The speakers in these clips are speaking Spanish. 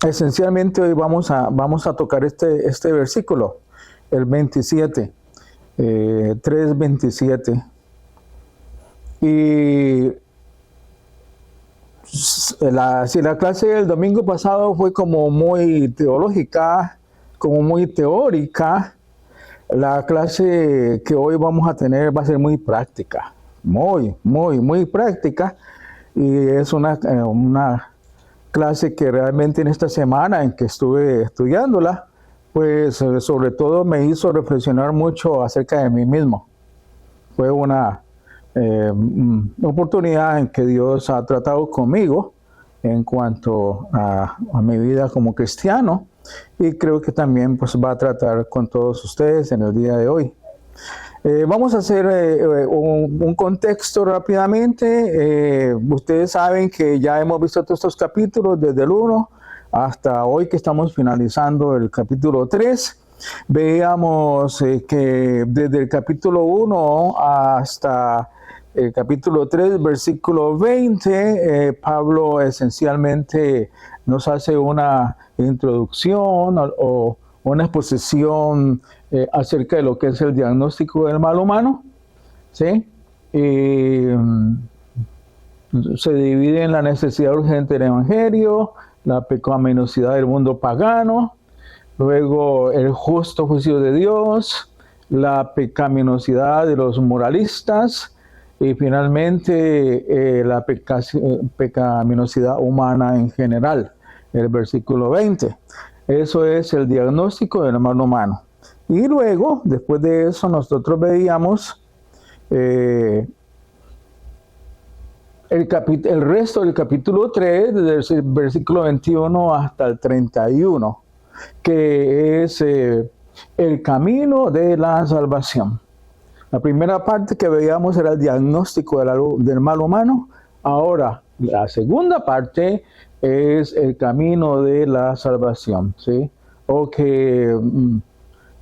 esencialmente hoy vamos a tocar este versículo, el 27, 3:27. Y si la clase del domingo pasado fue como muy teológica, como muy teórica, la clase que hoy vamos a tener va a ser muy práctica, muy práctica. Y es una clase que realmente en esta semana en que estuve estudiándola, pues sobre todo me hizo reflexionar mucho acerca de mí mismo. Fue una oportunidad en que Dios ha tratado conmigo en cuanto a mi vida como cristiano, y creo que también pues va a tratar con todos ustedes en el día de hoy. Vamos a hacer un contexto rápidamente. Ustedes saben que ya hemos visto todos estos capítulos desde el 1 hasta hoy que estamos finalizando el capítulo 3. Veíamos que desde el capítulo 1 hasta el capítulo 3, versículo 20, Pablo esencialmente nos hace una introducción o una exposición acerca de lo que es el diagnóstico del mal humano, ¿sí? Se divide en la necesidad urgente del evangelio, la pecaminosidad del mundo pagano, luego el justo juicio de Dios, la pecaminosidad de los moralistas y finalmente la pecaminosidad humana en general, el versículo 20. Eso es el diagnóstico del mal humano. Y luego, después de eso, nosotros veíamos el resto del capítulo 3, desde el versículo 21 hasta el 31, que es el camino de la salvación. La primera parte que veíamos era el diagnóstico del mal humano. Ahora, la segunda parte es el camino de la salvación, ¿sí? O que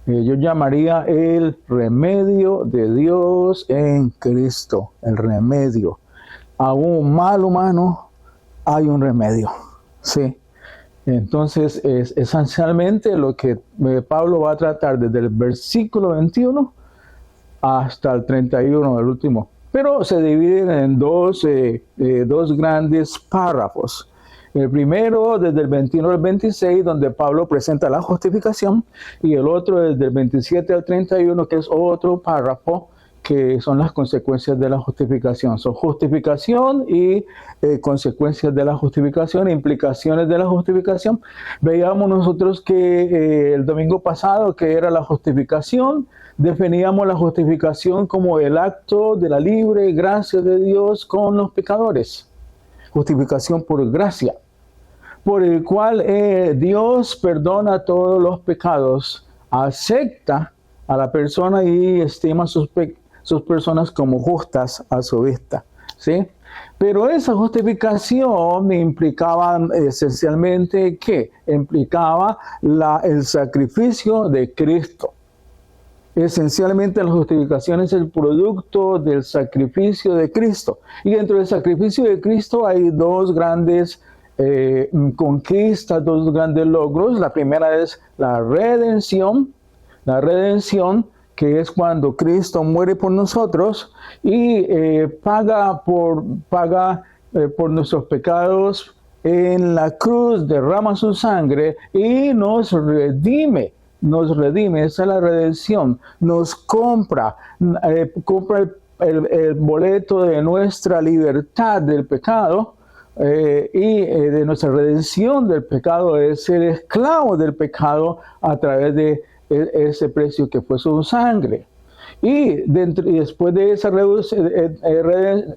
yo llamaría el remedio de Dios en Cristo, el remedio. A un mal humano hay un remedio, ¿sí? Entonces, es esencialmente lo que Pablo va a tratar desde el versículo 21 hasta el 31, el último. Pero se dividen en dos grandes párrafos. El primero desde el 21 al 26, donde Pablo presenta la justificación, y el otro desde el 27 al 31, que es otro párrafo, que son las consecuencias de la justificación. Son justificación y consecuencias de la justificación, implicaciones de la justificación. Veíamos nosotros que el domingo pasado, que era la justificación, definíamos la justificación como el acto de la libre gracia de Dios con los pecadores. Justificación por gracia, por el cual Dios perdona todos los pecados, acepta a la persona y estima sus personas como justas a su vista, ¿sí? Pero esa justificación implicaba esencialmente ¿qué? Implicaba el sacrificio de Cristo. Esencialmente la justificación es el producto del sacrificio de Cristo. Y dentro del sacrificio de Cristo hay dos grandes conquistas, dos grandes logros. La primera es la redención. La redención, que es cuando Cristo muere por nosotros y paga por nuestros pecados en la cruz, derrama su sangre y nos redime. Esa es la redención, nos compra el boleto de nuestra libertad del pecado y de nuestra redención del pecado, es ser esclavo del pecado a través de ese precio que fue su sangre. Y después de esa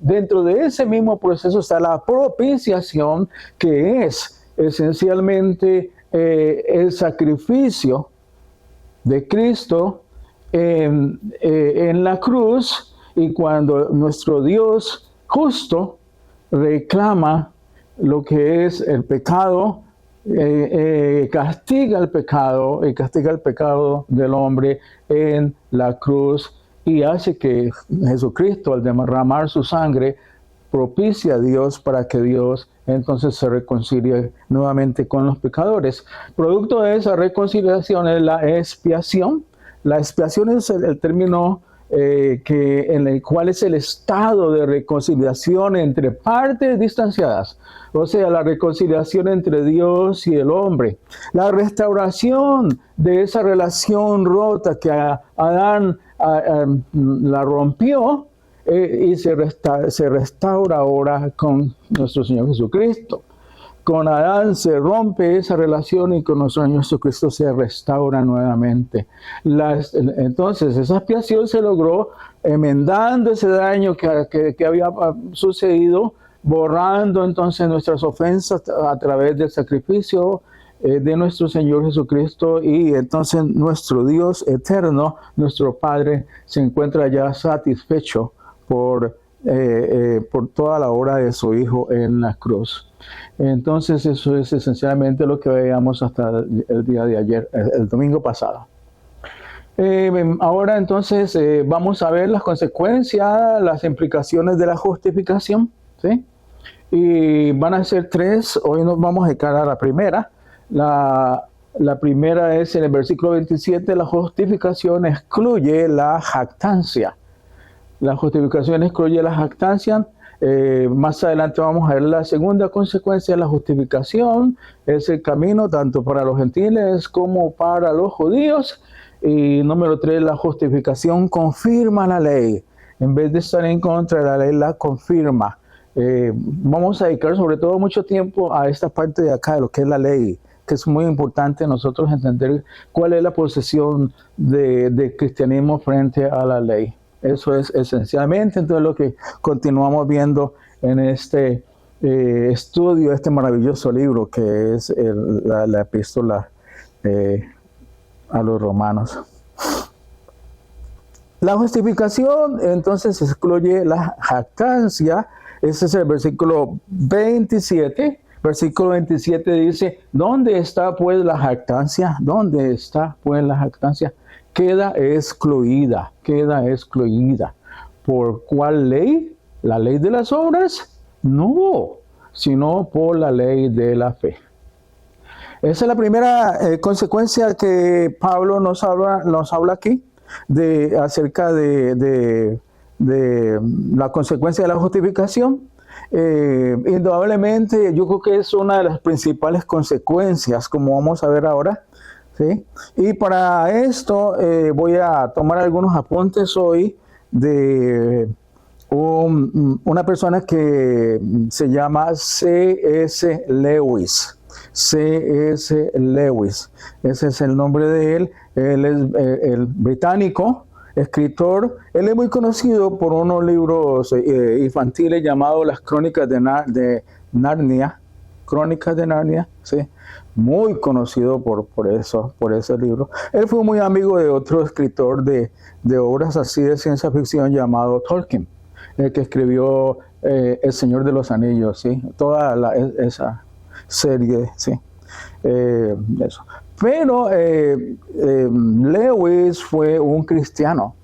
dentro de ese mismo proceso está la propiciación, que es esencialmente el sacrificio de Cristo en la cruz, y cuando nuestro Dios justo reclama lo que es el pecado, castiga el pecado y castiga el pecado del hombre en la cruz, y hace que Jesucristo, al derramar su sangre, propicia a Dios para que Dios entonces se reconcilie nuevamente con los pecadores. Producto de esa reconciliación es la expiación. La expiación es el término en el cual es el estado de reconciliación entre partes distanciadas, o sea, la reconciliación entre Dios y el hombre, la restauración de esa relación rota que Adán la rompió y se restaura ahora con nuestro Señor Jesucristo. Con Adán se rompe esa relación y con nuestro Señor Jesucristo se restaura nuevamente. Entonces, esa expiación se logró enmendando ese daño que había sucedido, borrando entonces nuestras ofensas a través del sacrificio de nuestro Señor Jesucristo, y entonces nuestro Dios eterno, nuestro Padre, se encuentra ya satisfecho por toda la obra de su Hijo en la cruz. Entonces eso es esencialmente lo que veíamos hasta el día de ayer, el domingo pasado. Ahora entonces vamos a ver las consecuencias, las implicaciones de la justificación, ¿sí? Y van a ser tres. Hoy nos vamos a dedicar a la primera. La primera es en el versículo 27, la justificación excluye la jactancia. La justificación excluye la jactancia. Más adelante vamos a ver la segunda consecuencia de la justificación. Es el camino tanto para los gentiles como para los judíos. Y número 3, la justificación confirma la ley. En vez de estar en contra de la ley, la confirma. Vamos a dedicar sobre todo mucho tiempo a esta parte de acá, de lo que es la ley, que es muy importante nosotros entender cuál es la posición de cristianismo frente a la ley. Eso es esencialmente entonces lo que continuamos viendo en este estudio, este maravilloso libro que es la epístola a los romanos. La justificación entonces excluye la jactancia. Ese es el versículo 27. Versículo 27 dice, ¿dónde está pues la jactancia? ¿Dónde está pues la jactancia? Queda excluida. ¿Por cuál ley? ¿La ley de las obras? No, sino por la ley de la fe. Esa es la primera consecuencia que Pablo nos habla aquí, acerca de la consecuencia de la justificación. Indudablemente, yo creo que es una de las principales consecuencias, como vamos a ver ahora. ¿Sí? Y para esto voy a tomar algunos apuntes hoy de una persona que se llama C.S. Lewis. C.S. Lewis, ese es el nombre de él. Él es el británico, escritor. Él es muy conocido por unos libros infantiles llamados Las Crónicas de Narnia. Crónicas de Narnia, ¿sí? Muy conocido por ese libro. Él fue muy amigo de otro escritor de obras así de ciencia ficción llamado Tolkien, el que escribió El Señor de los Anillos, ¿sí? Toda esa serie, ¿sí? Eso. Pero Lewis fue un cristiano,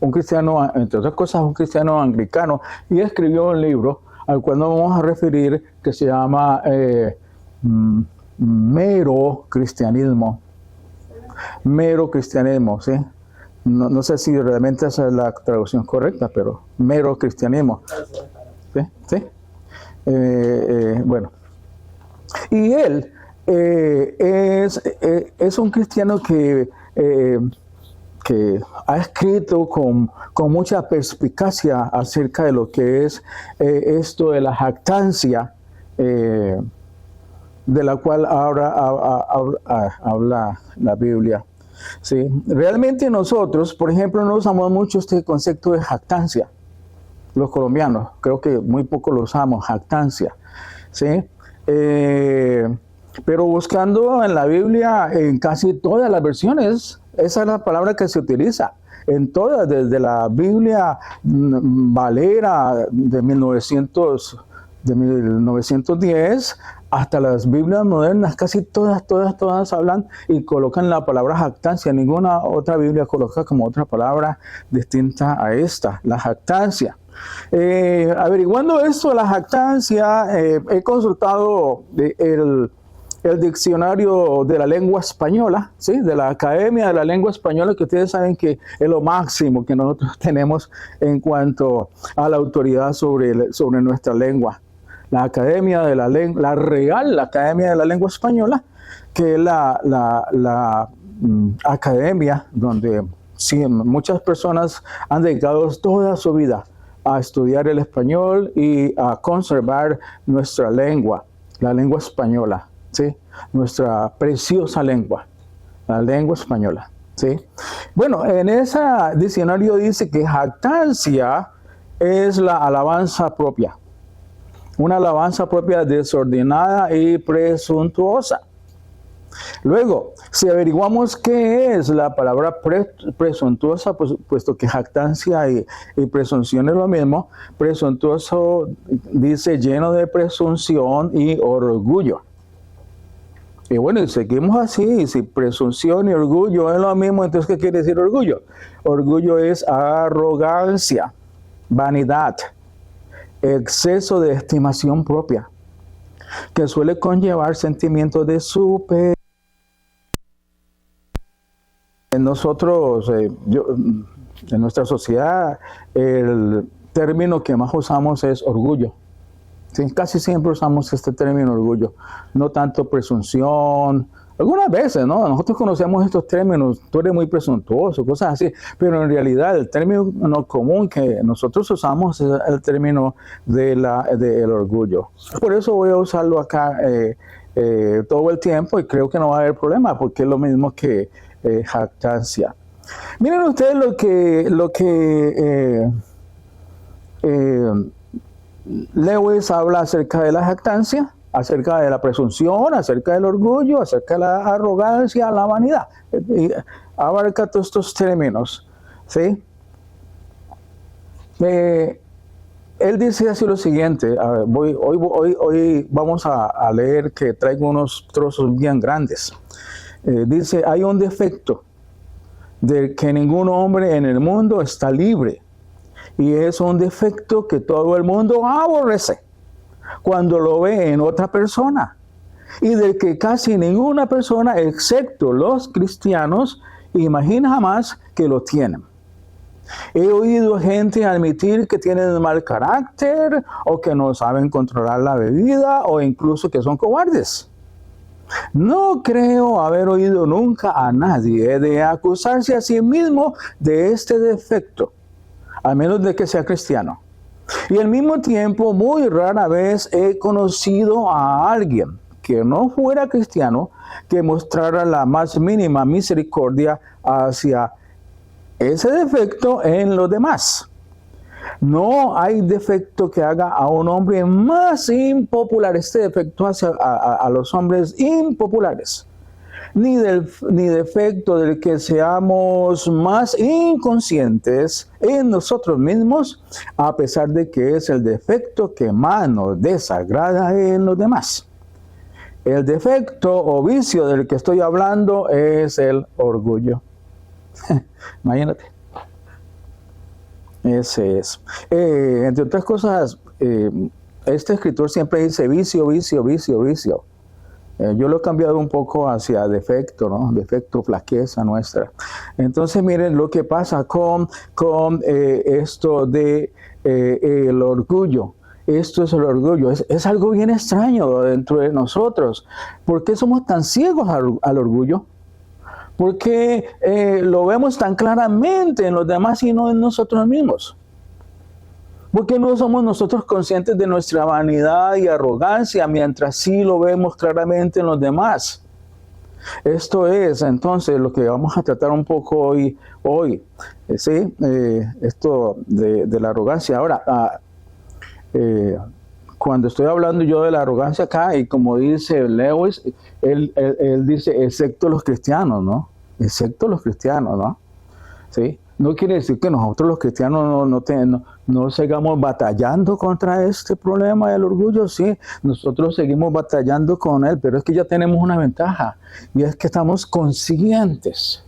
entre otras cosas, un cristiano anglicano, y escribió un libro al cual nos vamos a referir, que se llama Mero Cristianismo. Mero Cristianismo, ¿sí? No sé si realmente esa es la traducción correcta, pero Mero Cristianismo. ¿Sí? ¿Sí? Bueno. Y él es un cristiano que ha escrito con mucha perspicacia acerca de lo que es esto de la jactancia, de la cual ahora habla la Biblia. ¿Sí? Realmente nosotros, por ejemplo, no usamos mucho este concepto de jactancia. Los colombianos, creo que muy poco lo usamos, jactancia. ¿Sí? Pero buscando en la Biblia, en casi todas las versiones, esa es la palabra que se utiliza. En todas, desde la Biblia Valera de 1910 hasta las Biblias modernas, casi todas hablan y colocan la palabra jactancia. Ninguna otra Biblia coloca como otra palabra distinta a esta, la jactancia. Averiguando esto de la jactancia, he consultado el diccionario de la lengua española, ¿sí? De la Academia de la Lengua Española, que ustedes saben que es lo máximo que nosotros tenemos en cuanto a la autoridad sobre nuestra lengua. La Academia de la Lengua, la Real Academia de la Lengua Española, que es la academia donde sí, muchas personas han dedicado toda su vida a estudiar el español y a conservar nuestra lengua, la lengua española, ¿sí? Nuestra preciosa lengua, la lengua española, ¿sí? Bueno, en ese diccionario dice que jactancia es la alabanza propia, una alabanza propia desordenada y presuntuosa. Luego, si averiguamos qué es la palabra presuntuosa, pues, puesto que jactancia y presunción es lo mismo, presuntuoso dice lleno de presunción y orgullo. Y bueno, y seguimos así, si presunción y orgullo es lo mismo, entonces ¿qué quiere decir orgullo? Orgullo es arrogancia, vanidad, exceso de estimación propia, que suele conllevar sentimientos de superioridad. Nosotros, en nuestra sociedad, el término que más usamos es orgullo. Sí, casi siempre usamos este término orgullo, no tanto presunción. Algunas veces, ¿no? Nosotros conocemos estos términos, tú eres muy presuntuoso, cosas así, pero en realidad el término común que nosotros usamos es el término del orgullo. Por eso voy a usarlo acá todo el tiempo y creo que no va a haber problema porque es lo mismo que jactancia. Miren ustedes lo que Lewis habla acerca de la jactancia, acerca de la presunción, acerca del orgullo, acerca de la arrogancia, la vanidad. Abarca todos estos términos, ¿sí? Él dice así lo siguiente, hoy vamos a leer que traigo unos trozos bien grandes. Dice, hay un defecto del que ningún hombre en el mundo está libre, y es un defecto que todo el mundo aborrece cuando lo ve en otra persona, y del que casi ninguna persona, excepto los cristianos, imagina jamás que lo tienen. He oído gente admitir que tienen mal carácter, o que no saben controlar la bebida, o incluso que son cobardes. No creo haber oído nunca a nadie de acusarse a sí mismo de este defecto, a menos de que sea cristiano. Y al mismo tiempo, muy rara vez he conocido a alguien que no fuera cristiano que mostrara la más mínima misericordia hacia ese defecto en los demás. No hay defecto que haga a un hombre más impopular, este defecto hacia a los hombres impopulares, ni defecto del que seamos más inconscientes en nosotros mismos, a pesar de que es el defecto que más nos desagrada en los demás. El defecto o vicio del que estoy hablando es el orgullo. Imagínate. Ese es. Entre otras cosas, este escritor siempre dice vicio, vicio, vicio, vicio. Yo lo he cambiado un poco hacia defecto, ¿no? Defecto, flaqueza nuestra. Entonces, miren lo que pasa con esto de el orgullo. Esto es el orgullo. Es algo bien extraño dentro de nosotros. ¿Por qué somos tan ciegos al orgullo? ¿Por qué lo vemos tan claramente en los demás y no en nosotros mismos? ¿Por qué no somos nosotros conscientes de nuestra vanidad y arrogancia mientras sí lo vemos claramente en los demás? Esto es entonces lo que vamos a tratar un poco hoy, ¿sí? Esto de la arrogancia. Ahora, cuando estoy hablando yo de la arrogancia acá, y como dice Lewis, él dice, excepto los cristianos, ¿no? Excepto los cristianos, ¿no? ¿Sí? No quiere decir que nosotros los cristianos no sigamos batallando contra este problema del orgullo, sí. Nosotros seguimos batallando con él, pero es que ya tenemos una ventaja, y es que estamos conscientes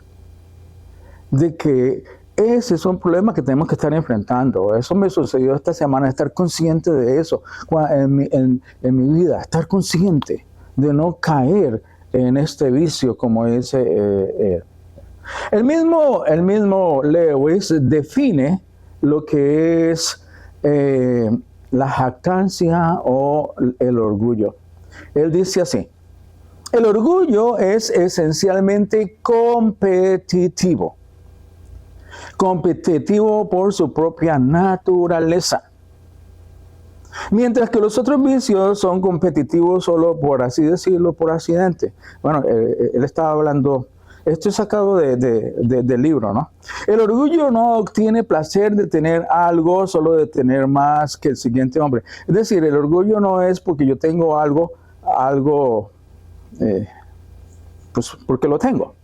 de que ese es un problema que tenemos que estar enfrentando. Eso me sucedió esta semana, estar consciente de eso en mi vida, estar consciente de no caer en este vicio como ese. El mismo Lewis define lo que es la jactancia o el orgullo. Él dice así: el orgullo es esencialmente competitivo. Competitivo por su propia naturaleza. Mientras que los otros vicios son competitivos solo, por así decirlo, por accidente. Bueno, él estaba hablando, esto es sacado del libro, ¿no? El orgullo no obtiene placer de tener algo, solo de tener más que el siguiente hombre. Es decir, el orgullo no es porque yo tengo algo, pues porque lo tengo.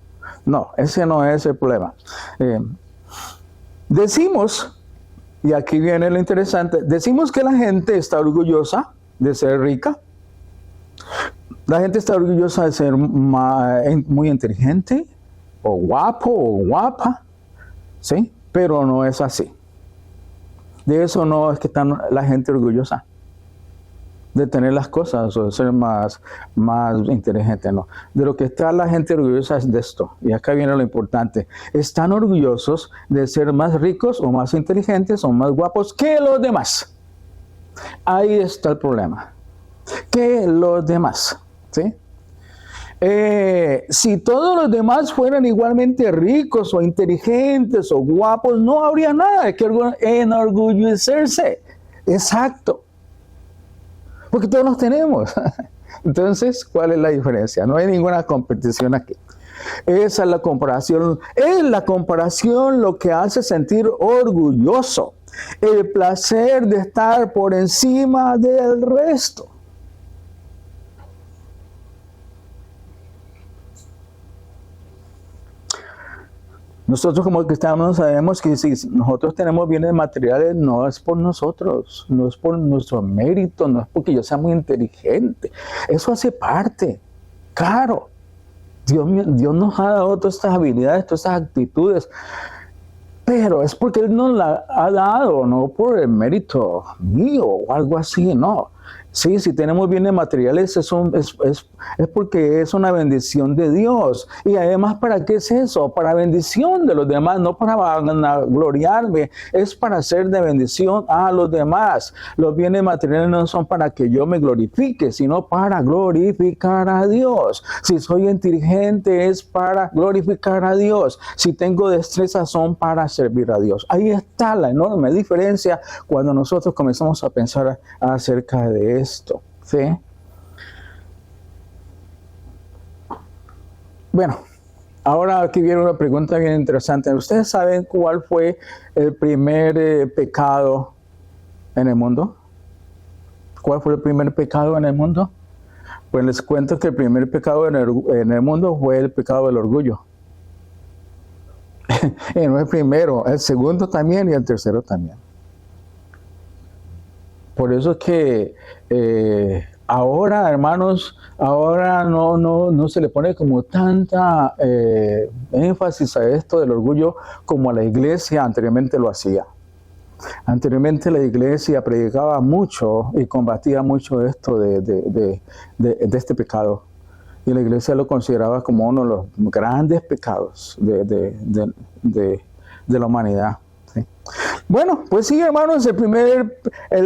No, ese no es el problema. Decimos, y aquí viene lo interesante, decimos que la gente está orgullosa de ser rica. La gente está orgullosa de ser muy inteligente, o guapo, o guapa, ¿sí? Pero no es así. De eso no es que está la gente orgullosa, de tener las cosas o de ser más inteligente, no. De lo que está la gente orgullosa es de esto, y acá viene lo importante. Están orgullosos de ser más ricos o más inteligentes o más guapos que los demás. Ahí está el problema. Que los demás, ¿sí? Si todos los demás fueran igualmente ricos o inteligentes o guapos, no habría nada de que enorgullecerse. Exacto. Porque todos los tenemos. Entonces, ¿cuál es la diferencia? No hay ninguna competición aquí. Esa es la comparación. Es la comparación lo que hace sentir orgulloso. El placer de estar por encima del resto. Nosotros como cristianos sabemos que si nosotros tenemos bienes materiales, no es por nosotros, no es por nuestro mérito, no es porque yo sea muy inteligente. Eso hace parte. Claro, Dios nos ha dado todas estas habilidades, todas estas actitudes, pero es porque Él nos la ha dado, no por el mérito mío o algo así, no. Sí, si tenemos bienes materiales es porque es una bendición de Dios. Y además, ¿para qué es eso? Para bendición de los demás, no para gloriarme, es para hacer de bendición a los demás. Los bienes materiales no son para que yo me glorifique, sino para glorificar a Dios. Si soy inteligente es para glorificar a Dios. Si tengo destreza son para servir a Dios. Ahí está la enorme diferencia cuando nosotros comenzamos a pensar acerca de esto, ¿sí? Bueno, ahora aquí viene una pregunta bien interesante. ¿Ustedes saben cuál fue el primer pecado en el mundo? ¿Cuál fue el primer pecado en el mundo? Pues les cuento que el primer pecado en el mundo fue el pecado del orgullo. Y no el primero, el segundo también y el tercero también. Por eso es que ahora, hermanos, ahora no se le pone como tanta énfasis a esto del orgullo como la iglesia anteriormente lo hacía. Anteriormente la iglesia predicaba mucho y combatía mucho esto de este pecado. Y la iglesia lo consideraba como uno de los grandes pecados de la humanidad. ¿Sí? Bueno, pues sí, hermanos, el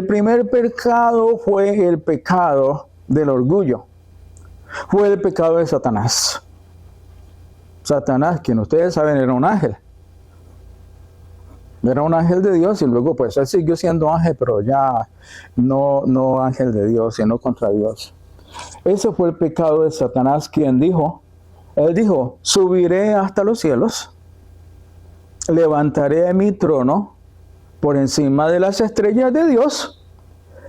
primer pecado fue el pecado del orgullo. Fue el pecado de Satanás. Satanás, quien ustedes saben, era un ángel. Era un ángel de Dios y luego pues él siguió siendo ángel, pero ya no ángel de Dios, sino contra Dios. Ese fue el pecado de Satanás, quien dijo, él dijo, subiré hasta los cielos, levantaré mi trono por encima de las estrellas de Dios,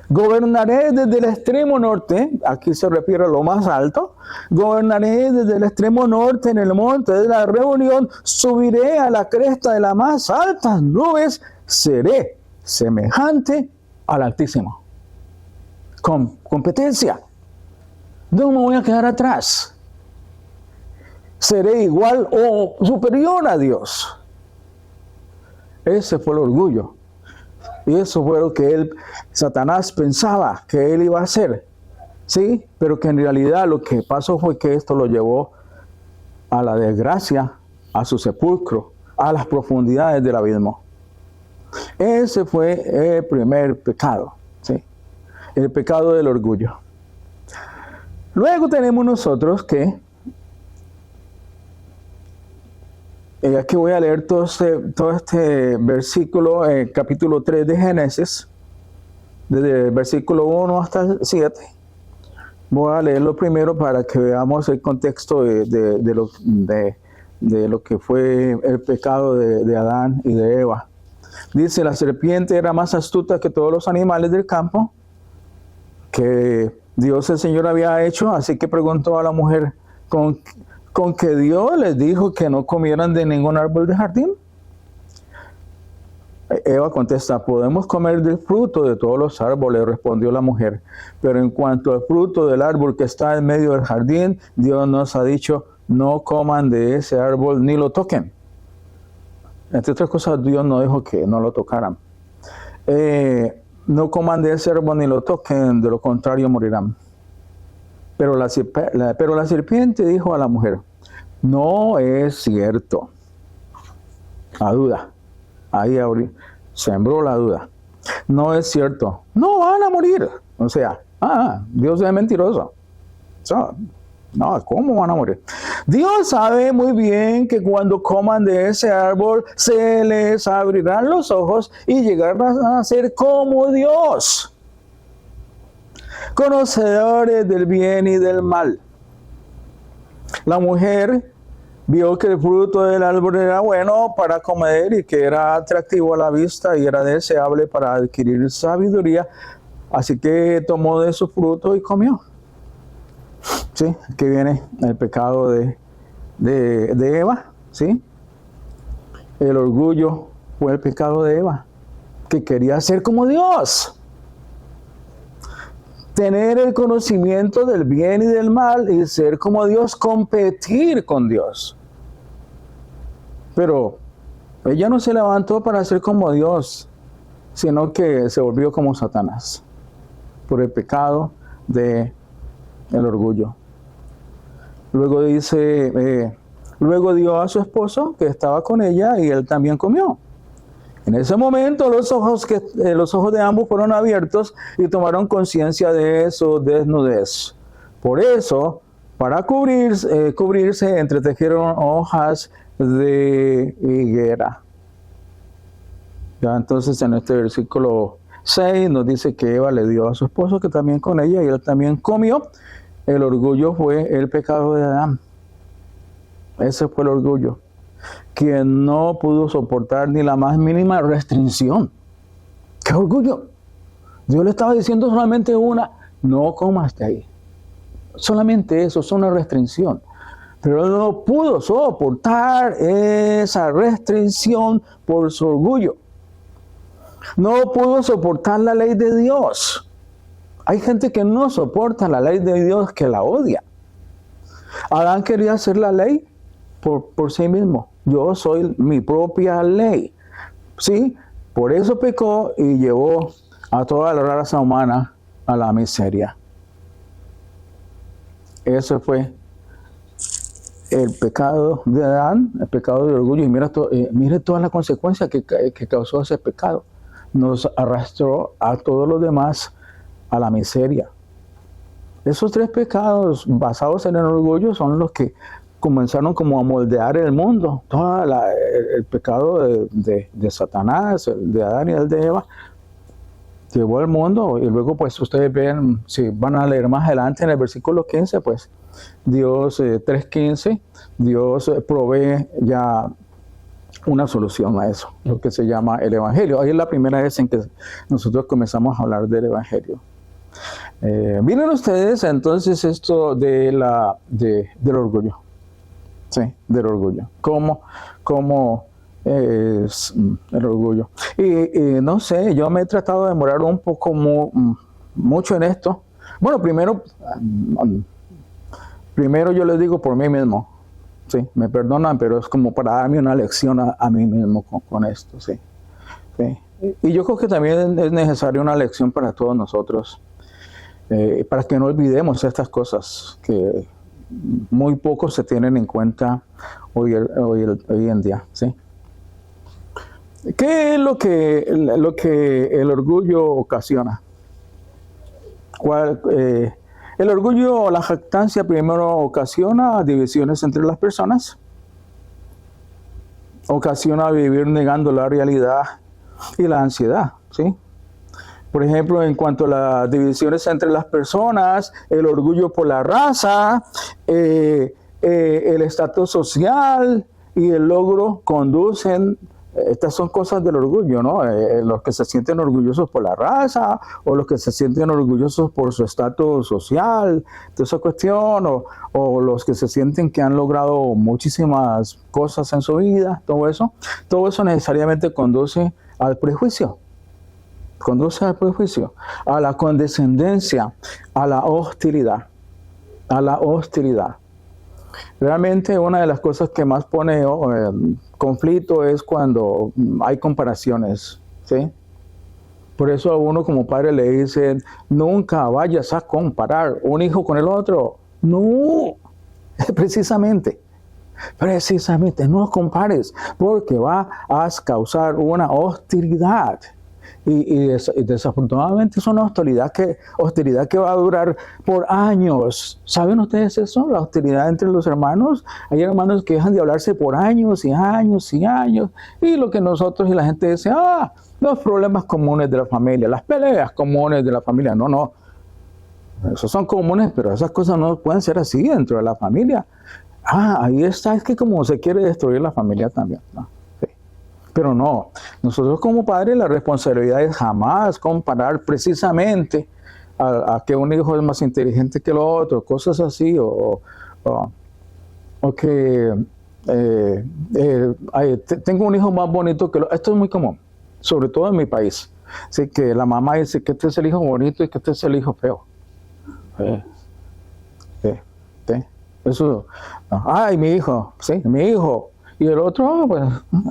gobernaré desde el extremo norte, aquí se refiere a lo más alto, gobernaré desde el extremo norte en el monte de la reunión, subiré a la cresta de las más altas nubes, seré semejante al Altísimo. Competencia. No me voy a quedar atrás. Seré igual o superior a Dios. Ese fue el orgullo. Y eso fue lo que Satanás pensaba que él iba a hacer. ¿Sí? Pero que en realidad lo que pasó fue que esto lo llevó a la desgracia, a su sepulcro, a las profundidades del abismo. Ese fue el primer pecado, ¿sí? El pecado del orgullo. Luego tenemos nosotros que, aquí voy a leer todo este versículo, capítulo 3 de Génesis, desde el versículo 1 hasta el 7. Voy a leerlo primero para que veamos el contexto de lo que fue el pecado de Adán y de Eva. Dice, la serpiente era más astuta que todos los animales del campo que Dios el Señor había hecho, así que preguntó a la mujer, ¿con que Dios les dijo que no comieran de ningún árbol del jardín? Eva contesta, podemos comer del fruto de todos los árboles, respondió la mujer, pero en cuanto al fruto del árbol que está en medio del jardín, Dios nos ha dicho, no coman de ese árbol ni lo toquen. Entre otras cosas, Dios no dijo que no lo tocaran. No coman de ese árbol ni lo toquen, de lo contrario morirán. Pero la serpiente dijo a la mujer, no es cierto. La duda. Ahí sembró la duda. No es cierto. No van a morir. O sea, Dios es mentiroso. No, ¿cómo van a morir? Dios sabe muy bien que cuando coman de ese árbol se les abrirán los ojos y llegarán a ser como Dios, conocedores del bien y del mal. La mujer vio que el fruto del árbol era bueno para comer y que era atractivo a la vista y era deseable para adquirir sabiduría, así que tomó de su fruto y comió. ¿Sí? Que viene el pecado de Eva, ¿sí? El orgullo fue el pecado de Eva, que quería ser como Dios. Tener el conocimiento del bien y del mal y ser como Dios, competir con Dios. Pero ella no se levantó para ser como Dios, sino que se volvió como Satanás, por el pecado del orgullo. Luego dice, luego dio a su esposo que estaba con ella y él también comió. En ese momento los ojos de ambos fueron abiertos y tomaron conciencia de su desnudez. Por eso, para cubrirse, entretejieron hojas de higuera. Ya entonces en este versículo 6 nos dice que Eva le dio a su esposo que también con ella y él también comió. El orgullo fue el pecado de Adán. Ese fue el orgullo. Quien no pudo soportar ni la más mínima restricción. ¿Qué orgullo? Dios le estaba diciendo solamente no comas de ahí. Solamente eso, es una restricción. Pero él no pudo soportar esa restricción por su orgullo. No pudo soportar la ley de Dios. Hay gente que no soporta la ley de Dios, que la odia. Adán quería hacer la ley por sí mismo. Yo soy mi propia ley. ¿Sí? Por eso pecó y llevó a toda la raza humana a la miseria. Ese fue el pecado de Adán, el pecado de orgullo. Y mire todas las consecuencias que causó ese pecado. Nos arrastró a todos los demás a la miseria. Esos tres pecados basados en el orgullo son los que comenzaron como a moldear el mundo. Todo el pecado de Satanás, el de Adán y el de Eva, llevó al mundo. Y luego pues ustedes ven, si van a leer más adelante en el versículo 15, pues Dios, 3:15, Dios provee ya una solución a eso, lo que se llama el Evangelio. Ahí es la primera vez en que nosotros comenzamos a hablar del Evangelio. Miren ustedes entonces esto del orgullo. Sí, del orgullo. ¿Cómo es el orgullo? Y no sé, yo me he tratado de demorar un poco mucho en esto. Bueno, primero yo les digo por mí mismo. Sí, me perdonan, pero es como para darme una lección a mí mismo con esto, sí. ¿sí? Y yo creo que también es necesaria una lección para todos nosotros, para que no olvidemos estas cosas que muy pocos se tienen en cuenta hoy en día, ¿sí? ¿Qué es lo que el orgullo ocasiona? El orgullo o la jactancia primero ocasiona divisiones entre las personas, ocasiona vivir negando la realidad y la ansiedad, ¿sí? Por ejemplo, en cuanto a las divisiones entre las personas, el orgullo por la raza, el estatus social y el logro conducen. Estas son cosas del orgullo, ¿no? Los que se sienten orgullosos por la raza, o los que se sienten orgullosos por su estatus social, toda esa cuestión, o los que se sienten que han logrado muchísimas cosas en su vida, todo eso necesariamente conduce al prejuicio. Conduce al prejuicio, a la condescendencia, a la hostilidad. Realmente una de las cosas que más pone conflicto es cuando hay comparaciones, ¿sí? Por eso a uno como padre le dicen, nunca vayas a comparar un hijo con el otro. No, precisamente, no compares, porque va a causar una hostilidad. Y desafortunadamente es una hostilidad que va a durar por años. ¿Saben ustedes eso? La hostilidad entre los hermanos. Hay hermanos que dejan de hablarse por años y años y años. Y lo que nosotros y la gente dice, los problemas comunes de la familia, las peleas comunes de la familia. No. Esos son comunes, pero esas cosas no pueden ser así dentro de la familia. Ahí está, es que como se quiere destruir la familia también, ¿no? Pero no, nosotros como padres la responsabilidad es jamás comparar precisamente a que un hijo es más inteligente que el otro, cosas así, o que tengo un hijo más bonito que el otro. Esto es muy común, sobre todo en mi país. Así que la mamá dice que este es el hijo bonito y que este es el hijo feo. Eso, mi hijo, sí, mi hijo. Y el otro, pues,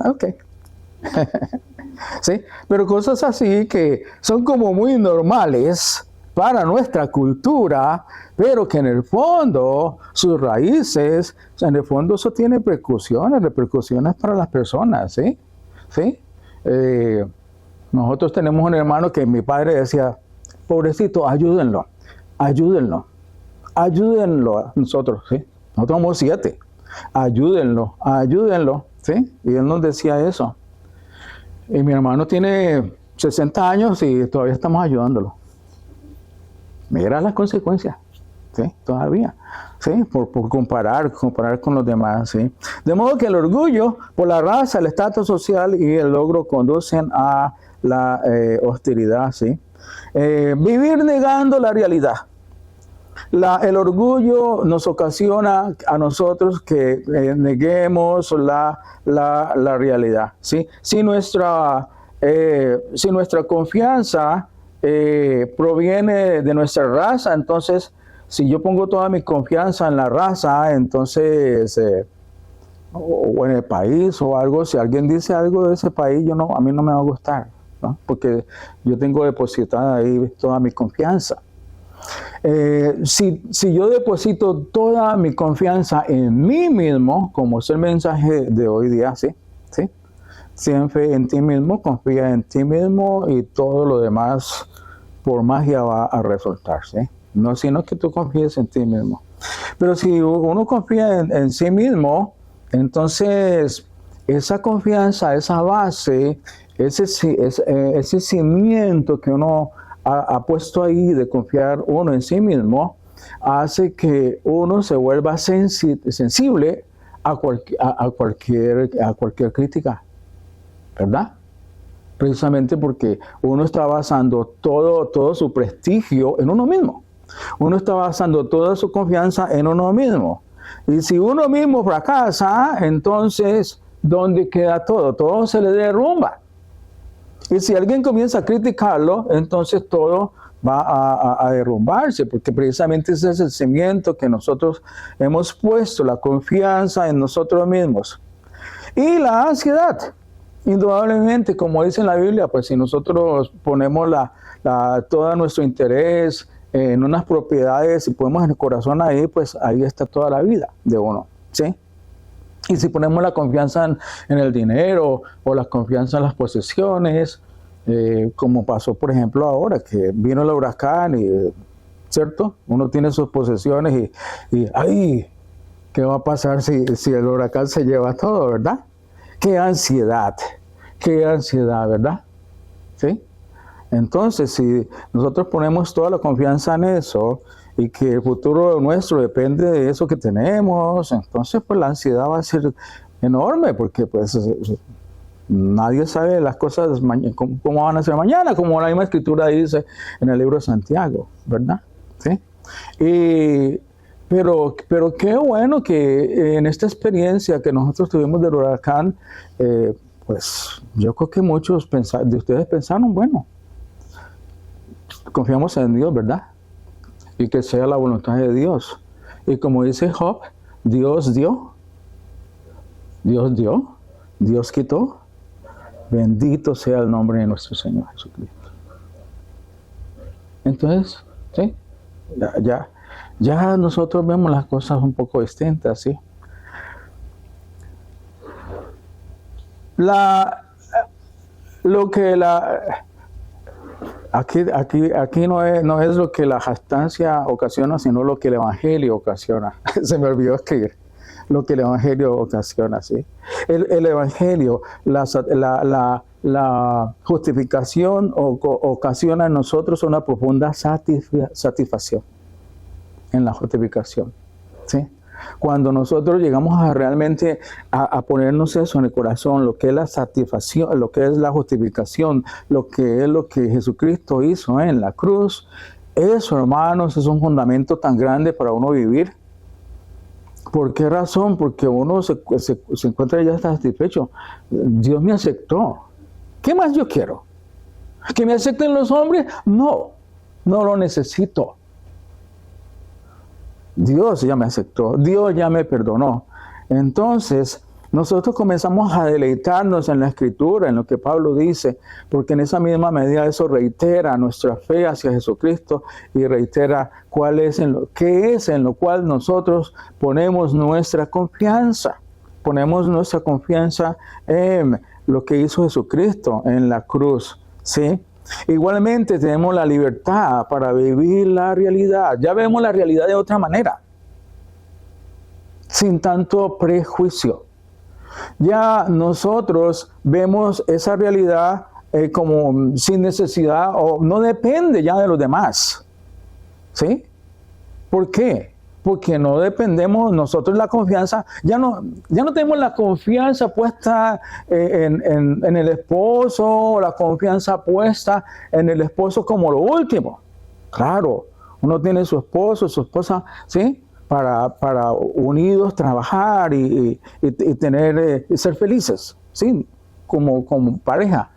ok. ¿Sí? Pero cosas así que son como muy normales para nuestra cultura, pero que en el fondo, sus raíces, en el fondo eso tiene repercusiones para las personas, ¿sí? ¿Sí? Nosotros tenemos un hermano que mi padre decía, pobrecito, ayúdenlo a nosotros, ¿sí? Nosotros somos 7, ayúdenlo, ¿sí? Y él nos decía eso. Y mi hermano tiene 60 años y todavía estamos ayudándolo. Mira las consecuencias, ¿sí? Todavía, ¿sí? Por comparar con los demás, ¿sí? De modo que el orgullo por la raza, el estatus social y el logro conducen a la hostilidad, ¿sí? Vivir negando la realidad. El orgullo nos ocasiona a nosotros que neguemos la realidad, ¿sí? Si nuestra confianza proviene de nuestra raza, entonces, si yo pongo toda mi confianza en la raza, entonces, o en el país o algo, si alguien dice algo de ese país, a mí no me va a gustar, ¿no? Porque yo tengo depositada ahí toda mi confianza. Si yo deposito toda mi confianza en mí mismo, como es el mensaje de hoy día, ¿sí? Siempre en ti mismo, confía en ti mismo y todo lo demás por magia va a resultar, ¿sí? No, sino que tú confíes en ti mismo. Pero si uno confía en sí mismo, entonces esa confianza, esa base, ese cimiento que uno ha puesto ahí de confiar uno en sí mismo, hace que uno se vuelva sensible a cualquier crítica, ¿verdad? Precisamente porque uno está basando todo su prestigio en uno mismo. Uno está basando toda su confianza en uno mismo. Y si uno mismo fracasa, entonces, ¿dónde queda todo? Todo se le derrumba. Y si alguien comienza a criticarlo, entonces todo va a derrumbarse, porque precisamente ese es el cimiento que nosotros hemos puesto, la confianza en nosotros mismos. Y la ansiedad. Indudablemente, como dice en la Biblia, pues si nosotros ponemos todo nuestro interés en unas propiedades y ponemos el corazón ahí, pues ahí está toda la vida de uno, ¿sí? Y si ponemos la confianza en el dinero o la confianza en las posesiones, como pasó por ejemplo ahora, que vino el huracán y, ¿cierto? Uno tiene sus posesiones y ¡ay! ¿Qué va a pasar si el huracán se lleva todo, verdad? ¡Qué ansiedad! ¿Verdad? ¿Sí? Entonces, si nosotros ponemos toda la confianza en eso y que el futuro nuestro depende de eso que tenemos, entonces pues la ansiedad va a ser enorme porque pues nadie sabe las cosas cómo van a ser mañana, como la misma escritura dice en el libro de Santiago, ¿verdad? ¿Sí? Pero qué bueno que en esta experiencia que nosotros tuvimos del huracán, pues yo creo que muchos de ustedes pensaron, bueno, confiamos en Dios, ¿verdad? Y que sea la voluntad de Dios. Y como dice Job, Dios dio, Dios quitó. Bendito sea el nombre de nuestro Señor Jesucristo. Entonces, ¿sí? Ya nosotros vemos las cosas un poco distintas, ¿sí? Aquí no es lo que la jactancia ocasiona, sino lo que el Evangelio ocasiona. Se me olvidó escribir. Lo que el Evangelio ocasiona, ¿sí? El Evangelio, la justificación ocasiona en nosotros una profunda satisfacción en la justificación, ¿sí? Cuando nosotros llegamos a realmente a ponernos eso en el corazón, lo que es la satisfacción, lo que es la justificación, lo que Jesucristo hizo en la cruz, eso, hermanos, es un fundamento tan grande para uno vivir. ¿Por qué razón? Porque uno se encuentra ya satisfecho. Dios me aceptó. ¿Qué más yo quiero? ¿Que me acepten los hombres? No lo necesito. Dios ya me aceptó, Dios ya me perdonó. Entonces, nosotros comenzamos a deleitarnos en la Escritura, en lo que Pablo dice, porque en esa misma medida eso reitera nuestra fe hacia Jesucristo y reitera qué es en lo cual nosotros ponemos nuestra confianza. Ponemos nuestra confianza en lo que hizo Jesucristo en la cruz, ¿sí? Igualmente tenemos la libertad para vivir la realidad. Ya vemos la realidad de otra manera, sin tanto prejuicio. Ya nosotros vemos esa realidad como sin necesidad o no depende ya de los demás. ¿Sí? ¿Por qué? Porque no dependemos nosotros la confianza, ya no tenemos la confianza puesta en el esposo, la confianza puesta en el esposo como lo último. Claro, uno tiene su esposo, su esposa, ¿sí? Para unidos trabajar y ser felices, ¿sí? Como pareja.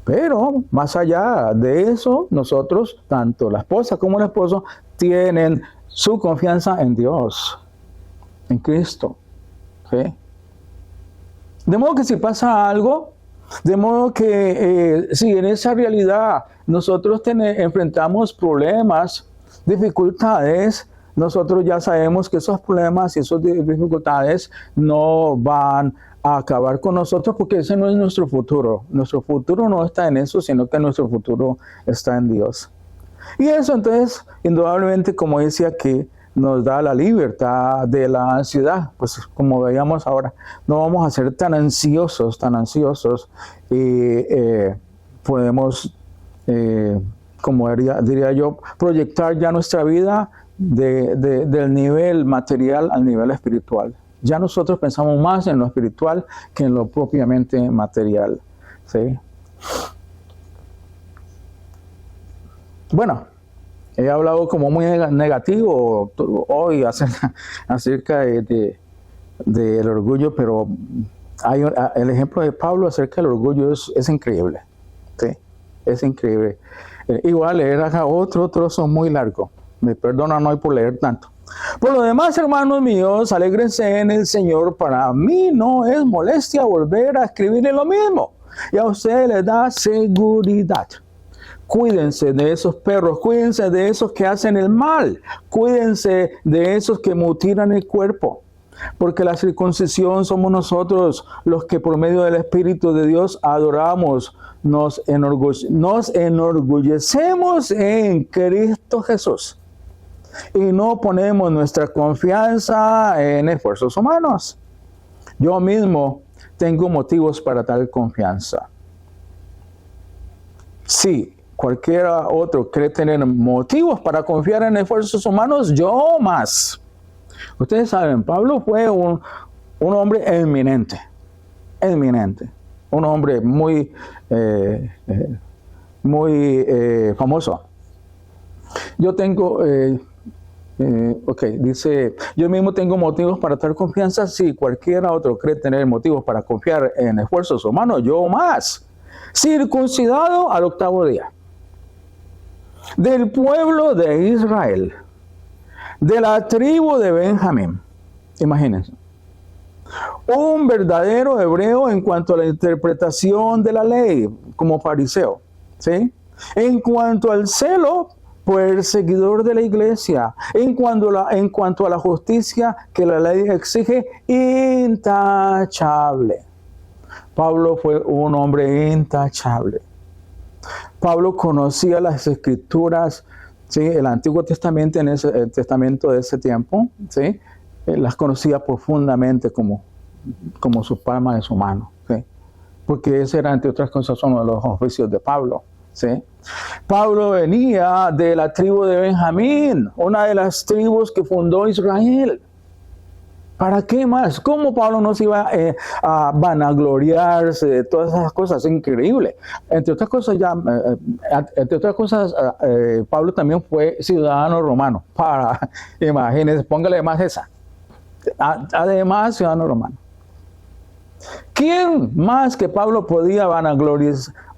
Pero más allá de eso, nosotros, tanto la esposa como el esposo, tienen su confianza en Dios, en Cristo. ¿Sí? De modo que si pasa algo, de modo que si en esa realidad nosotros enfrentamos problemas, dificultades, nosotros ya sabemos que esos problemas y esas dificultades no van a acabar con nosotros porque ese no es nuestro futuro. Nuestro futuro no está en eso, sino que nuestro futuro está en Dios. Y eso entonces, indudablemente, como dice aquí, nos da la libertad de la ansiedad. Pues como veíamos ahora, no vamos a ser tan ansiosos y podemos, como diría yo, proyectar ya nuestra vida del nivel material al nivel espiritual. Ya nosotros pensamos más en lo espiritual que en lo propiamente material. ¿Sí? Bueno, he hablado como muy negativo hoy acerca del orgullo, pero el ejemplo de Pablo acerca del orgullo es increíble. ¿Sí? Es increíble. Igual leer acá otro trozo muy largo. Me perdonan hoy por leer tanto. Por lo demás, hermanos míos, alégrense en el Señor. Para mí no es molestia volver a escribirle lo mismo. y a ustedes les da seguridad. Cuídense de esos perros, cuídense de esos que hacen el mal, cuídense de esos que mutilan el cuerpo. Porque la circuncisión somos nosotros los que por medio del Espíritu de Dios adoramos, nos enorgullecemos en Cristo Jesús. Y no ponemos nuestra confianza en esfuerzos humanos. Yo mismo tengo motivos para tal confianza. Si cualquiera otro cree tener motivos para confiar en esfuerzos humanos, yo más. Ustedes saben, Pablo fue un hombre eminente, un hombre muy famoso. Yo tengo, dice, yo mismo tengo motivos para tal confianza. Si cualquiera otro cree tener motivos para confiar en esfuerzos humanos, yo más. Circuncidado al 8º día, del pueblo de Israel, de la tribu de Benjamín. Imagínense. Un verdadero hebreo en cuanto a la interpretación de la ley, como fariseo. ¿Sí? En cuanto al celo, perseguidor de la iglesia. En cuanto a la justicia que la ley exige, intachable. Pablo fue un hombre intachable. Pablo conocía las escrituras, ¿sí? El Antiguo Testamento, el testamento de ese tiempo, ¿sí? Las conocía profundamente como su palma de su mano, ¿sí? Porque ese era, entre otras cosas, uno de los oficios de Pablo, ¿sí? Pablo venía de la tribu de Benjamín, una de las tribus que fundó Israel. ¿Para qué más? ¿Cómo Pablo no se iba a vanagloriarse de todas esas cosas? Es increíble. Entre otras cosas, Pablo también fue ciudadano romano. Imagínense, póngale más esa. Además, ciudadano romano. ¿Quién más que Pablo podía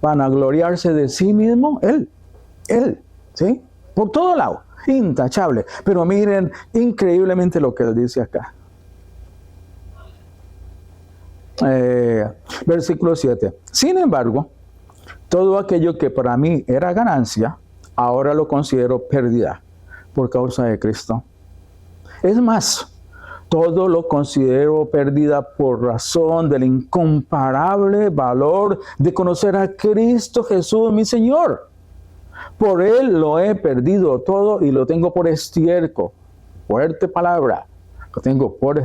vanagloriarse de sí mismo? Él, ¿sí? Por todo lado, intachable. Pero miren increíblemente lo que él dice acá. Versículo 7. Sin embargo, todo aquello que para mí era ganancia, ahora lo considero pérdida por causa de Cristo. Es más, todo lo considero pérdida por razón del incomparable valor de conocer a Cristo Jesús, mi Señor. Por Él lo he perdido todo y lo tengo por estiércol. Fuerte palabra. Lo tengo por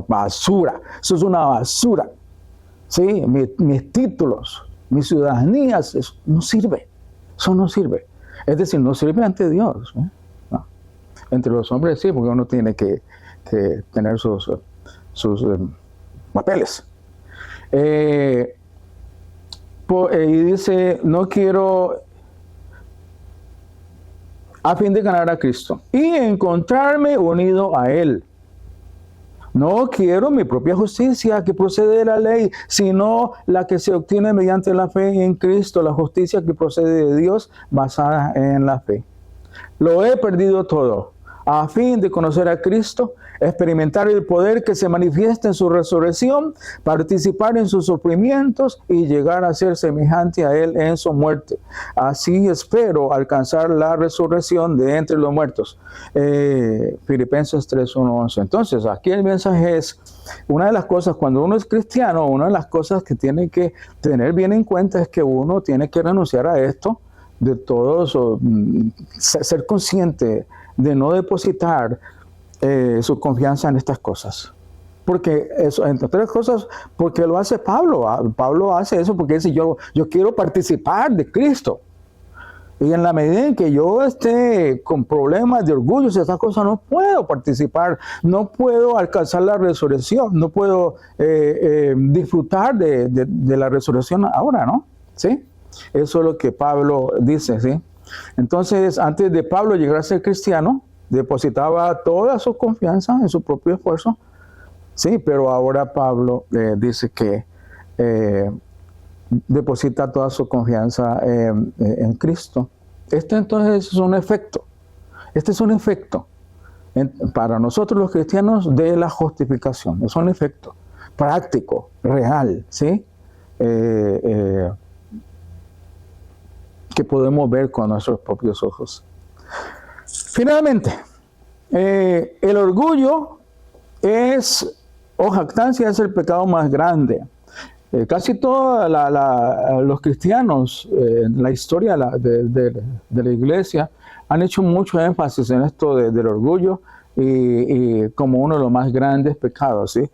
basura. Eso es una basura. Sí, mis títulos, mis ciudadanías, eso no sirve. Eso no sirve. Es decir, no sirve ante Dios. No. Entre los hombres sí, porque uno tiene que tener sus papeles. Y dice, no quiero, a fin de ganar a Cristo y encontrarme unido a Él. No quiero mi propia justicia que procede de la ley, sino la que se obtiene mediante la fe en Cristo, la justicia que procede de Dios basada en la fe. Lo he perdido todo, a fin de conocer a Cristo, experimentar el poder que se manifiesta en su resurrección, participar en sus sufrimientos y llegar a ser semejante a Él en su muerte. Así espero alcanzar la resurrección de entre los muertos. Filipenses 3:1-11. Entonces, aquí el mensaje es, una de las cosas, cuando uno es cristiano, una de las cosas que tiene que tener bien en cuenta es que uno tiene que renunciar a esto, de todos, ser consciente de no depositar su confianza en estas cosas. Porque eso, entre otras cosas, porque lo hace Pablo. Pablo hace eso porque dice, yo quiero participar de Cristo. Y en la medida en que yo esté con problemas de orgullo y esas cosas, no puedo participar, no puedo alcanzar la resurrección, no puedo disfrutar de la resurrección ahora, ¿no? ¿Sí? Eso es lo que Pablo dice, ¿sí? Entonces, antes de Pablo llegar a ser cristiano, depositaba toda su confianza en su propio esfuerzo, sí, pero ahora Pablo dice que deposita toda su confianza en Cristo. Este entonces es un efecto. Este es un efecto para nosotros los cristianos de la justificación. Es un efecto práctico, real, ¿sí? que podemos ver con nuestros propios ojos. Finalmente, el orgullo o jactancia es el pecado más grande. Casi todos los cristianos en la historia de la iglesia han hecho mucho énfasis en esto del orgullo y como uno de los más grandes pecados, ¿sí?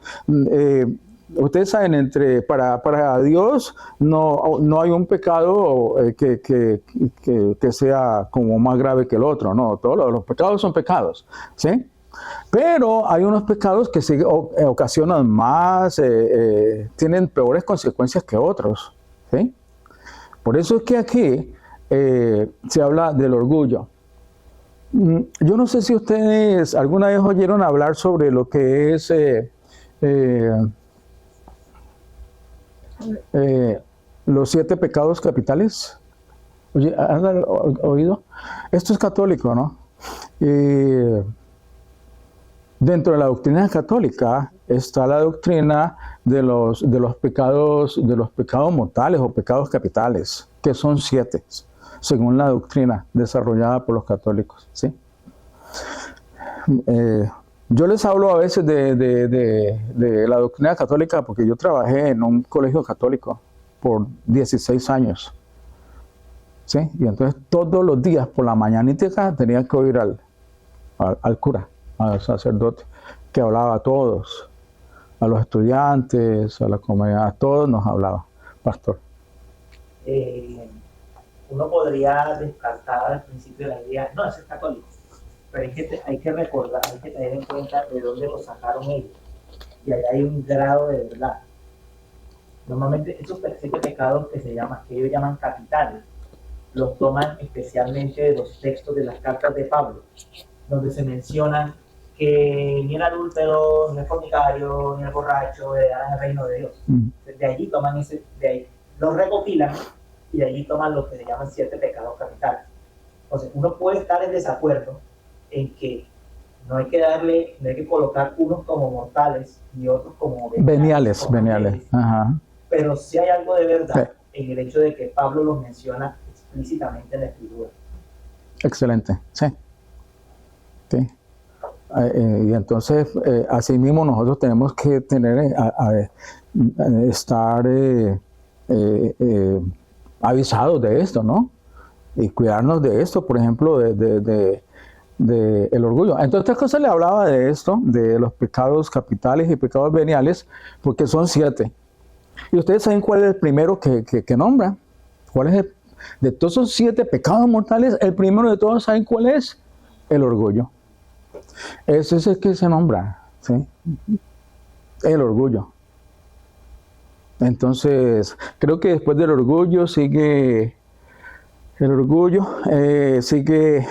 Ustedes saben, para Dios no hay un pecado que sea como más grave que el otro, no, todos los pecados son pecados, ¿sí? Pero hay unos pecados que sí ocasionan más, tienen peores consecuencias que otros, ¿sí? Por eso es que aquí se habla del orgullo. Yo no sé si ustedes alguna vez oyeron hablar sobre lo que es los 7 pecados capitales. Oye, ¿has oído? Esto es católico, ¿no? Dentro de la doctrina católica está la doctrina de los pecados mortales o pecados capitales, que son 7, según la doctrina desarrollada por los católicos, ¿sí? Yo les hablo a veces de la doctrina católica porque yo trabajé en un colegio católico por 16 años, ¿sí? Y entonces todos los días por la mañanita tenía que oír al cura, al sacerdote, que hablaba a todos, a los estudiantes, a la comunidad, a todos nos hablaba, pastor. Uno podría descartar al principio la idea, no, ese es católico, pero hay que recordar, hay que tener en cuenta de dónde lo sacaron ellos, y ahí hay un grado de verdad. Normalmente estos 7 pecados que ellos llaman capitales, los toman especialmente de los textos de las cartas de Pablo, donde se mencionan que ni el adúltero, ni el fornicario, ni el borracho heredarán el reino de Dios. De allí toman de ahí los recopilan y de allí toman lo que se llaman 7 pecados capitales. Entonces, uno puede estar en desacuerdo en que no hay que colocar unos como mortales y otros como veniales. Ajá. Pero sí hay algo de verdad en el hecho de que Pablo los menciona explícitamente en la Escritura. Excelente, sí. Sí. Y entonces, así mismo nosotros tenemos que estar avisados de esto, ¿no? Y cuidarnos de esto, por ejemplo, de el orgullo. Entre otras cosas le hablaba de esto, de los pecados capitales y pecados veniales, porque son 7. Y ustedes saben cuál es el primero que nombra. ¿Cuál es de todos esos 7 pecados mortales? El primero de todos, ¿saben cuál es? El orgullo. Ese es el que se nombra, ¿sí? El orgullo. Entonces, creo que después del orgullo sigue sigue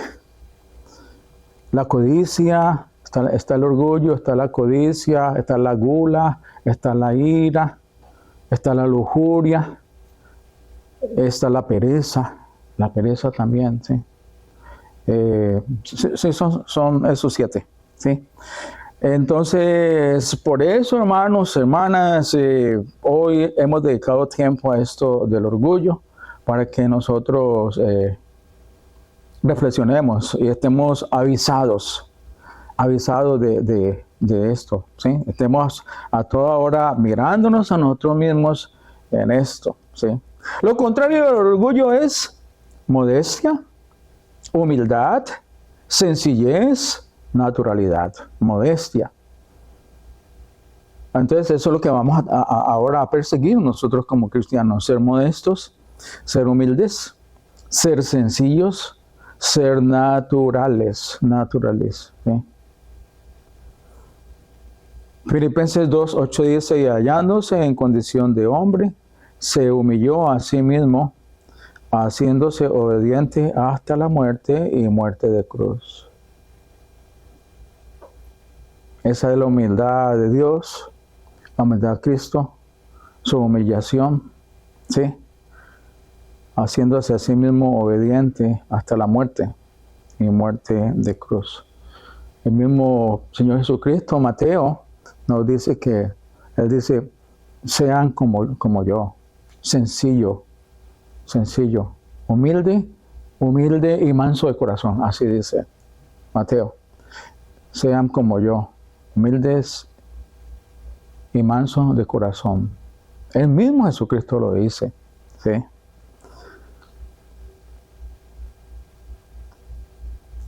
la codicia, está el orgullo, está la codicia, está la gula, está la ira, está la lujuria, está la pereza también, ¿sí? Sí, son esos 7, ¿sí? Entonces, por eso, hermanos, hermanas, hoy hemos dedicado tiempo a esto del orgullo para que nosotros reflexionemos y estemos avisados de esto, ¿sí? Estemos a toda hora mirándonos a nosotros mismos en esto, ¿sí? Lo contrario del orgullo es modestia, humildad, sencillez, naturalidad, modestia. Entonces eso es lo que vamos ahora a perseguir nosotros como cristianos, ser modestos, ser humildes, ser sencillos, ser naturales, ¿sí? Filipenses 2, 8 dice, y hallándose en condición de hombre, se humilló a sí mismo, haciéndose obediente hasta la muerte y muerte de cruz. Esa es la humildad de Dios, la humildad de Cristo, su humillación, ¿sí? Haciéndose a sí mismo obediente hasta la muerte y muerte de cruz. El mismo Señor Jesucristo, Mateo, nos dice Él dice, sean como yo, sencillo, humilde y manso de corazón, así dice Mateo. Sean como yo, humildes y mansos de corazón. El mismo Jesucristo lo dice, ¿sí?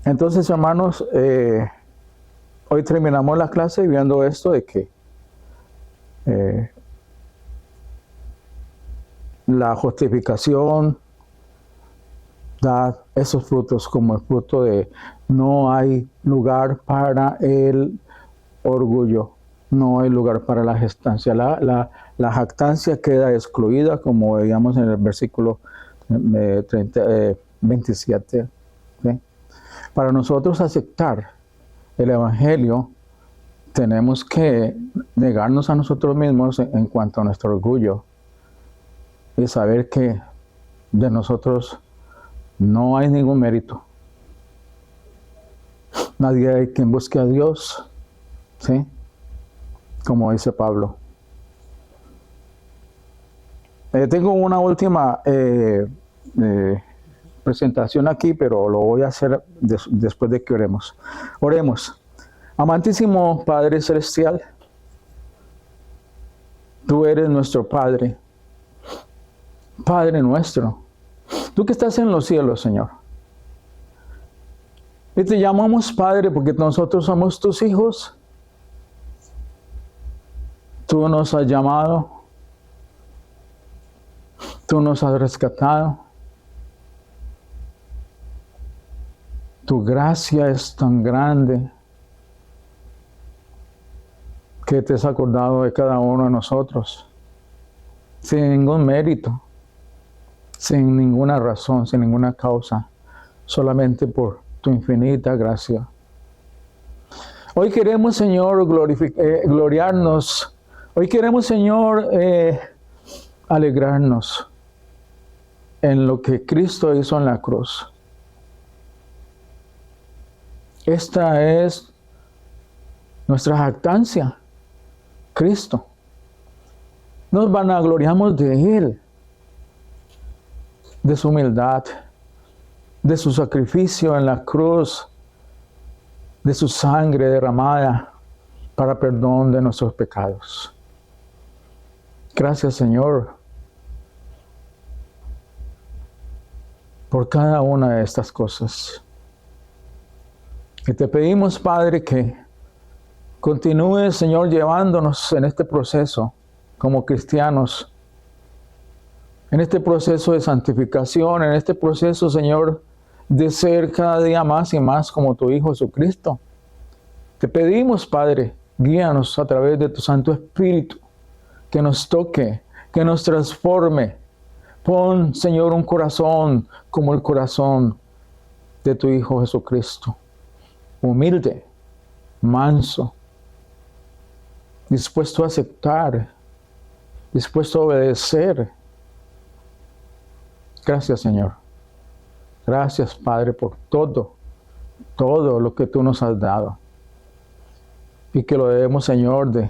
Entonces, hermanos, hoy terminamos la clase viendo esto de que la justificación da esos frutos como el fruto de no hay lugar para el orgullo, no hay lugar para la jactancia. La jactancia queda excluida, como veíamos en el versículo 27. ¿Sí? Para nosotros aceptar el Evangelio, tenemos que negarnos a nosotros mismos en cuanto a nuestro orgullo y saber que de nosotros no hay ningún mérito. Nadie hay quien busque a Dios, ¿sí? Como dice Pablo. Tengo una última presentación aquí, pero lo voy a hacer después de que oremos. Oremos. Amantísimo Padre Celestial, tú eres nuestro Padre, Padre nuestro, tú que estás en los cielos, Señor. Y te llamamos Padre porque nosotros somos tus hijos. Tú nos has llamado, tú nos has rescatado. Tu gracia es tan grande que te has acordado de cada uno de nosotros, sin ningún mérito, sin ninguna razón, sin ninguna causa, solamente por tu infinita gracia. Hoy queremos, Señor, gloriarnos. Hoy queremos, Señor, alegrarnos en lo que Cristo hizo en la cruz. Esta es nuestra jactancia, Cristo. Nos vanagloriamos de Él, de su humildad, de su sacrificio en la cruz, de su sangre derramada para perdón de nuestros pecados. Gracias, Señor, por cada una de estas cosas. Y te pedimos, Padre, que continúes, Señor, llevándonos en este proceso como cristianos, en este proceso de santificación, en este proceso, Señor, de ser cada día más y más como tu Hijo Jesucristo. Te pedimos, Padre, guíanos a través de tu Santo Espíritu, que nos toque, que nos transforme. Pon, Señor, un corazón como el corazón de tu Hijo Jesucristo. Humilde, manso, dispuesto a aceptar, dispuesto a obedecer. Gracias, Señor. Gracias, Padre, por todo lo que tú nos has dado. Y que lo debemos, Señor, de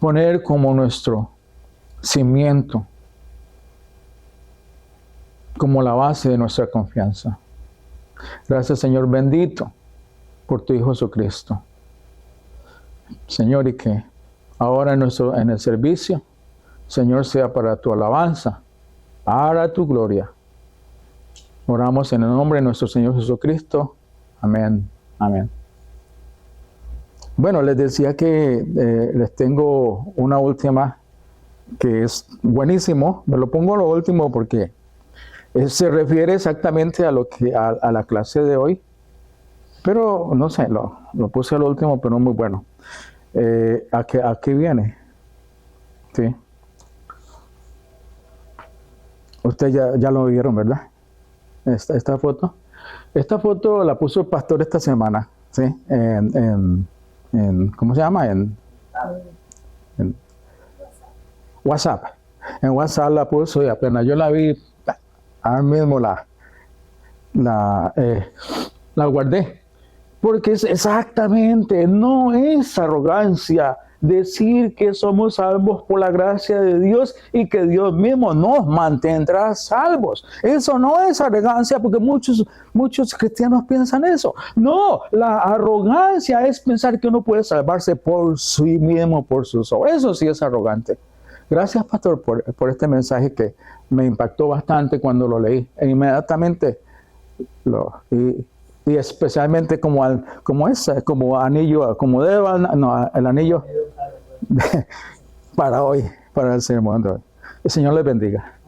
poner como nuestro cimiento, como la base de nuestra confianza. Gracias, Señor bendito, por tu Hijo Jesucristo. Señor, y que ahora en el servicio, Señor, sea para tu alabanza, para tu gloria. Oramos en el nombre de nuestro Señor Jesucristo. Amén. Amén. Bueno, les decía que les tengo una última que es buenísimo. Me lo pongo a lo último porque se refiere exactamente a a la clase de hoy. Pero no sé, lo puse al último, pero muy bueno. ¿A qué viene? Sí. Ustedes ya lo vieron, ¿verdad? Esta foto. Esta foto la puso el pastor esta semana, ¿sí? ¿Cómo se llama? En WhatsApp. En WhatsApp la puso y apenas yo la vi, ahora mismo la guardé. Porque es exactamente, no es arrogancia, decir que somos salvos por la gracia de Dios y que Dios mismo nos mantendrá salvos. Eso no es arrogancia, porque muchos cristianos piensan eso. No, la arrogancia es pensar que uno puede salvarse por sí mismo, por sus obras. Eso sí es arrogante. Gracias, pastor, por este mensaje que me impactó bastante cuando lo leí. E inmediatamente y especialmente como anillo, el anillo para hoy, para el sermón de hoy. El Señor les bendiga.